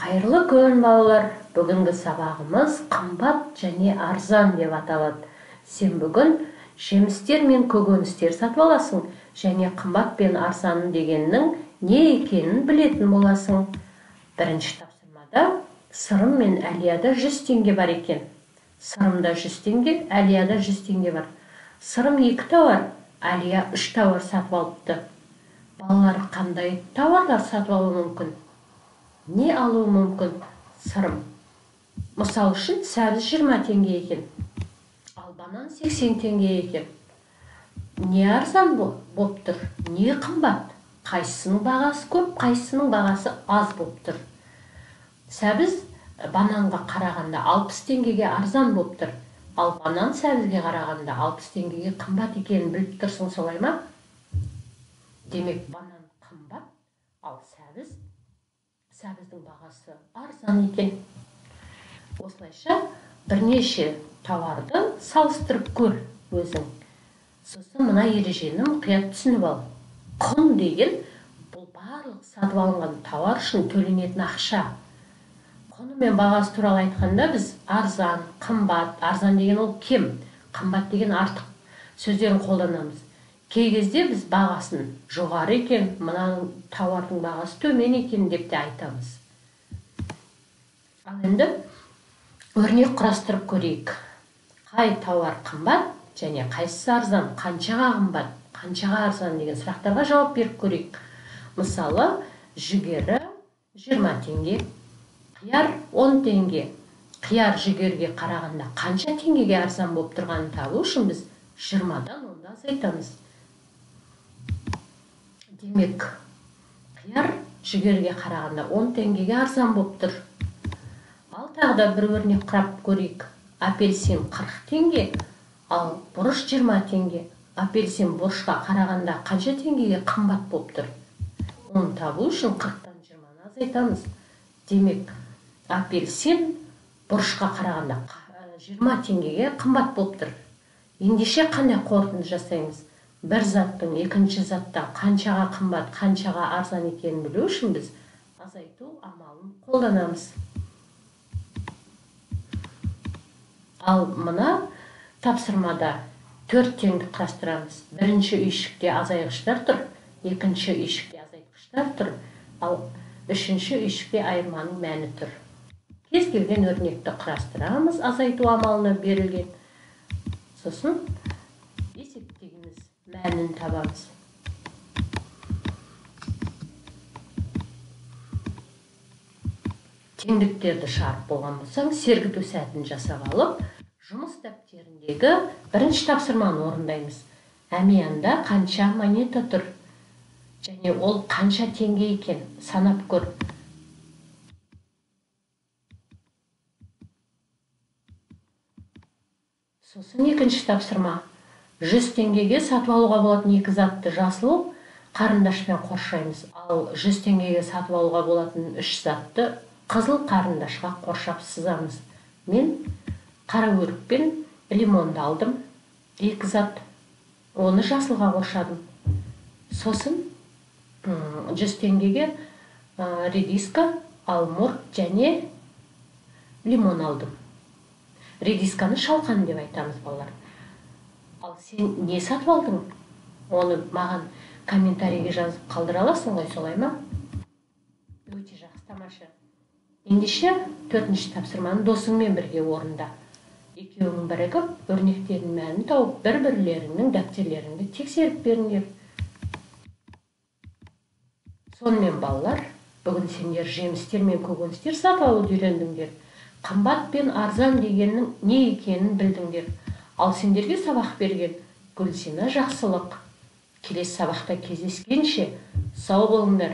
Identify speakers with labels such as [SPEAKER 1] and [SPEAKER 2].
[SPEAKER 1] Қайырлы күн балалар. Бүгінгі сабағымыз қымбат және арзан деп аталады. Сен бүгін жемістер мен көкөністер сатып аласың және қымбат пен арзан дегеннің не екенін білетін боласың. Бірінші тапсырмада сырым мен әлияда 100 теңге бар екен. Сырымда 100 теңге, әлияда 100 теңге бар. Сырым 2 тауар, әлия 3 тауар сатып алыпты. Балалар қандай тауарлар сатып алуы мүмкін? Не алуы мүмкін? Сырым. Мысал үшін, сәбіз 20 теңге екен. Ал банан 80 теңге екен. Не арзан болып тұр? Не қымбат? Қайсының бағасы көп, қайсының бағасы аз болып тұр? Сәбіз бананға қарағанда 60 теңгеге арзан болып тұр. Ал банан сәбізге қарағанда 60 теңгеге қымбат екенін біліп тұрсың, солай ма? Демек, банан қымбат, ал сәбіздің бағасы арзан екен. Осылайша бірнеше тауарды салыстырып көр өзің. Сосын мына ережені мұқият түсініп ал. Құн деген бұл барлық сатып алынған тауар үшін төленетін ақша. Құны мен бағасы туралы айтқанда біз арзан, қымбат, арзан деген ол кем, қымбат деген артық сөздерін қолданамыз. Кей кезде біз бағасын жоғары екен, мына тауардың бағасы төмен екен деп те айтамыз. Ал енді өрнек құрастырып көрейік. Қай тауар қымбат және қайсысы арзан, қаншаға қымбат, қаншаға арзан деген сұрақтарға жауап беріп көрейік. Мысалы, жүгері 20 теңге, қияр 10 теңге. Қияр жүгерге қарағанда қанша теңгеге арзан болып тұрғанын табу үшін біз 20-дан 10-ды азайтамыз. Демек, қияр жүгерге қарағанда 10 теңгеге арзан болып тұр. Ал тағы да бір өрнек құрап көрейік. Апельсин 40 теңге, ал бұрыш 20 теңге. Апельсин бұрышқа қарағанда қанша теңгеге қымбат болып тұр? Оны табу үшін 40-тан 20-ны азайтамыз. Демек, апельсин бұрышқа қарағанда 20 теңгеге қымбат болып тұр. Ендеше қандай қорытынды жасаймыз? Бір заттың екінші заттан қаншаға қымбат, қаншаға арзан екенін білу үшін біз азайту амалын қолданамыз. Ал мына тапсырмада 4 теңдік құрастырамыз. Бірінші үйшікте азайғыштар тұр, екінші үйшікте азайтқыштар тұр, ал үшінші үйшікте айырманың мәні тұр. Кез келген өрнекті құрастырамыз, азайту амалына берілген. Сосын есептегіміз мәнін табамыз. Теңдіктерді шығарып болған болсаң, сергіту сәтін жасап алып, жұмыс дәптеріндегі бірінші тапсырманы орындаймыз. Әмиянда қанша монета тұр? Және ол қанша теңге екен? Санап көр. Сосын екінші тапсырма. 100 теңгеге сатып алуға болатын 2 затты жасыл қарындашпен қоршаймыз. Ал 100 теңгеге сатып алуға болатын 3 затты қызыл қарындашқа қоршап сызамыз. Мен қара өрік пен лимонды алдым. 2 зат. Оны жасылға қоршадым. Сосын 100 теңгеге редиска, алмұрт және лимон алдым. Редисканы шалқан деп айтамыз, балалар. Ал сен не сатып алдың? Оны маған комментарийге жазып қалдыра аласың ғой, солай ма? Өте жақсы, тамаша. Ендеше 4-ші тапсырманы досыңмен бірге орында. Екеуің бірігіп, өрнектердің мәнін тауып, бір-бірлеріңнің дәптерлеріңді тексеріп беріңдер. Сонымен балалар, бүгін сендер жемістер мен көкөністер сатып алуды үйрендіңдер. Қымбат пен арзан дегеннің не екенін білдіңдер. Ал сендерге сабақ берген Гүлсина Жақсылық. Келесі сабақта кездескенше сау болыңдар.